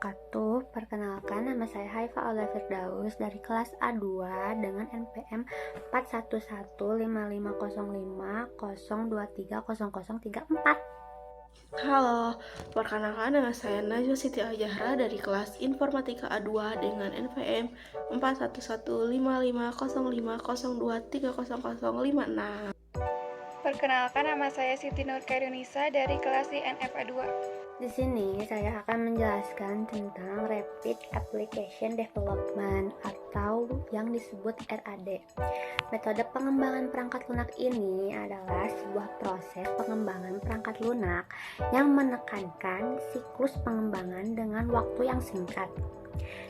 wabarakatuh. Perkenalkan, nama saya Haifa Aula Firdaus dari kelas A2 dengan NPM 41150502300034. Halo, perkenalkan dengan saya Najwa Siti Al-Jahra dari kelas Informatika A2 dengan NPM 41150502300056. Perkenalkan, nama saya Siti Nur Kairunisa dari kelas INF A2. Di sini saya akan menjelaskan tentang Rapid Application Development atau yang disebut RAD. Metode pengembangan perangkat lunak ini adalah sebuah proses pengembangan perangkat lunak yang menekankan siklus pengembangan dengan waktu yang singkat.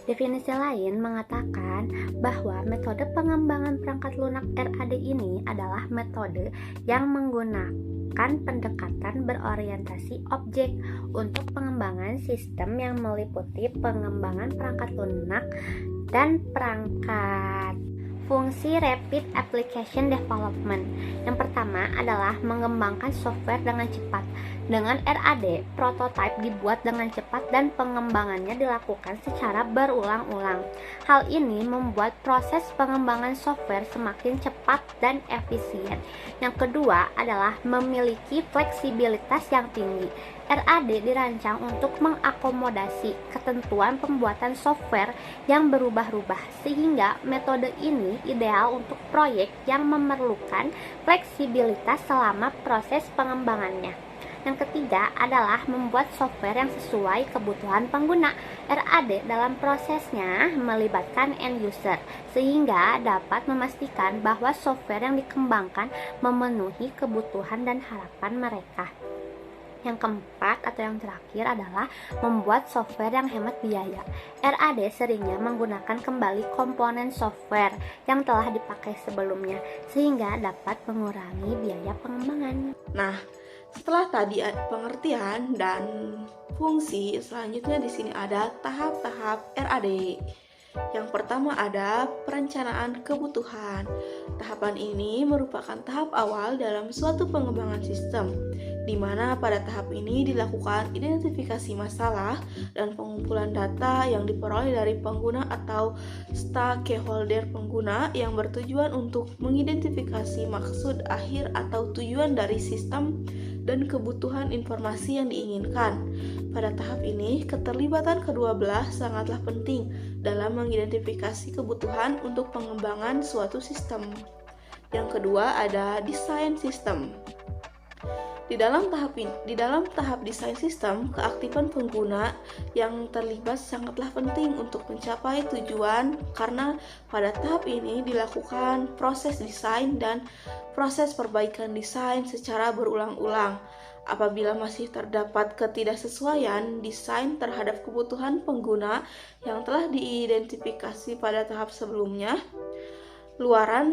Definisi lain mengatakan bahwa metode pengembangan perangkat lunak RAD ini adalah metode yang menggunakan pendekatan berorientasi objek untuk pengembangan sistem yang meliputi pengembangan perangkat lunak dan perangkat. Fungsi Rapid Application Development yang pertama adalah mengembangkan software dengan cepat. Dengan RAD, prototipe dibuat dengan cepat dan pengembangannya dilakukan secara berulang-ulang. Hal ini membuat proses pengembangan software semakin cepat dan efisien. Yang kedua adalah memiliki fleksibilitas yang tinggi. RAD dirancang untuk mengakomodasi ketentuan pembuatan software yang berubah-ubah, sehingga metode ini ideal untuk proyek yang memerlukan fleksibilitas selama proses pengembangannya. Yang ketiga adalah membuat software yang sesuai kebutuhan pengguna. RAD dalam prosesnya melibatkan end user, sehingga dapat memastikan bahwa software yang dikembangkan memenuhi kebutuhan dan harapan mereka. Yang keempat atau yang terakhir adalah membuat software yang hemat biaya. RAD seringnya menggunakan kembali komponen software yang telah dipakai sebelumnya, sehingga dapat mengurangi biaya pengembangan. Nah, setelah tadi pengertian dan fungsi, selanjutnya di sini ada tahap-tahap RAD. Yang pertama ada perencanaan kebutuhan. Tahapan ini merupakan tahap awal dalam suatu pengembangan sistem, di mana pada tahap ini dilakukan identifikasi masalah dan pengumpulan data yang diperoleh dari pengguna atau stakeholder pengguna yang bertujuan untuk mengidentifikasi maksud akhir atau tujuan dari sistem dan kebutuhan informasi yang diinginkan. Pada tahap ini, keterlibatan kedua belah sangatlah penting dalam mengidentifikasi kebutuhan untuk pengembangan suatu sistem. Yang kedua ada desain sistem. Di dalam tahap desain sistem, keaktifan pengguna yang terlibat sangatlah penting untuk mencapai tujuan, karena pada tahap ini dilakukan proses desain dan proses perbaikan desain secara berulang-ulang. Apabila masih terdapat ketidaksesuaian desain terhadap kebutuhan pengguna yang telah diidentifikasi pada tahap sebelumnya, luaran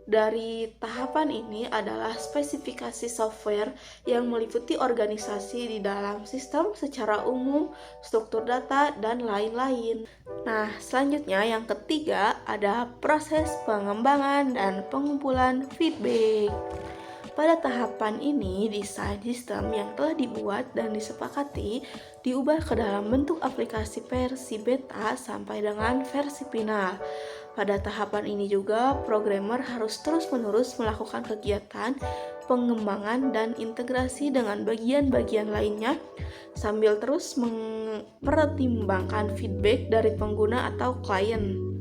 dari tahapan ini adalah spesifikasi software yang meliputi organisasi di dalam sistem secara umum, struktur data, dan lain-lain. Nah, selanjutnya yang ketiga ada proses pengembangan dan pengumpulan feedback. Pada tahapan ini, desain sistem yang telah dibuat dan disepakati diubah ke dalam bentuk aplikasi versi beta sampai dengan versi final. Pada tahapan ini juga, programmer harus terus-menerus melakukan kegiatan pengembangan dan integrasi dengan bagian-bagian lainnya, sambil terus mempertimbangkan feedback dari pengguna atau klien.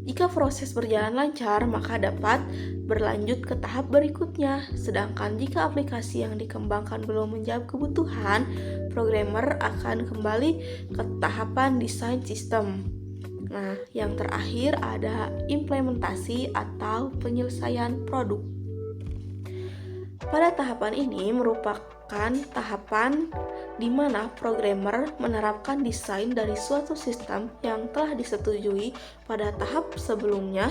Jika proses berjalan lancar, maka dapat berlanjut ke tahap berikutnya. Sedangkan jika aplikasi yang dikembangkan belum menjawab kebutuhan, programmer akan kembali ke tahapan desain sistem. Nah, yang terakhir ada implementasi atau penyelesaian produk. Pada tahapan ini merupakan tahapan di mana programmer menerapkan desain dari suatu sistem yang telah disetujui pada tahap sebelumnya.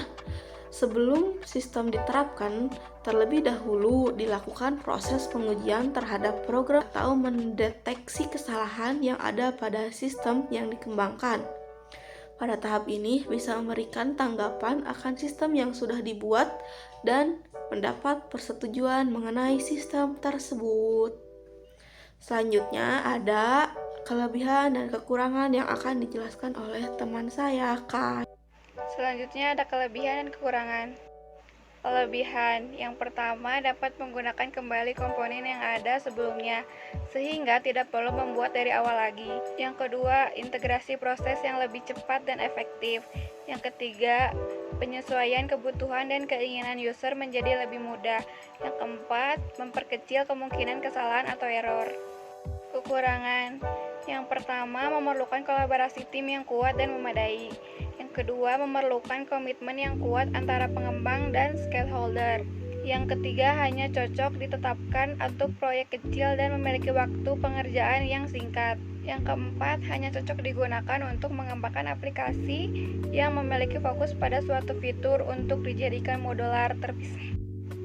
Sebelum sistem diterapkan, terlebih dahulu dilakukan proses pengujian terhadap program atau mendeteksi kesalahan yang ada pada sistem yang dikembangkan. Pada tahap ini bisa memberikan tanggapan akan sistem yang sudah dibuat dan mendapat persetujuan mengenai sistem tersebut. Selanjutnya ada kelebihan dan kekurangan yang akan dijelaskan oleh teman saya, Kak. Selanjutnya ada kelebihan dan kekurangan. Kelebihan yang pertama dapat menggunakan kembali komponen yang ada sebelumnya, sehingga tidak perlu membuat dari awal lagi. Yang kedua, integrasi proses yang lebih cepat dan efektif. Yang ketiga, penyesuaian kebutuhan dan keinginan user menjadi lebih mudah. Yang keempat, memperkecil kemungkinan kesalahan atau error. Kekurangan yang pertama, memerlukan kolaborasi tim yang kuat dan memadai. Yang kedua, memerlukan komitmen yang kuat antara pengembang dan stakeholder. Yang ketiga, hanya cocok ditetapkan untuk proyek kecil dan memiliki waktu pengerjaan yang singkat. Yang keempat, hanya cocok digunakan untuk mengembangkan aplikasi yang memiliki fokus pada suatu fitur untuk dijadikan modular terpisah.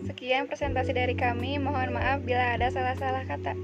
Sekian presentasi dari kami, mohon maaf bila ada salah-salah kata.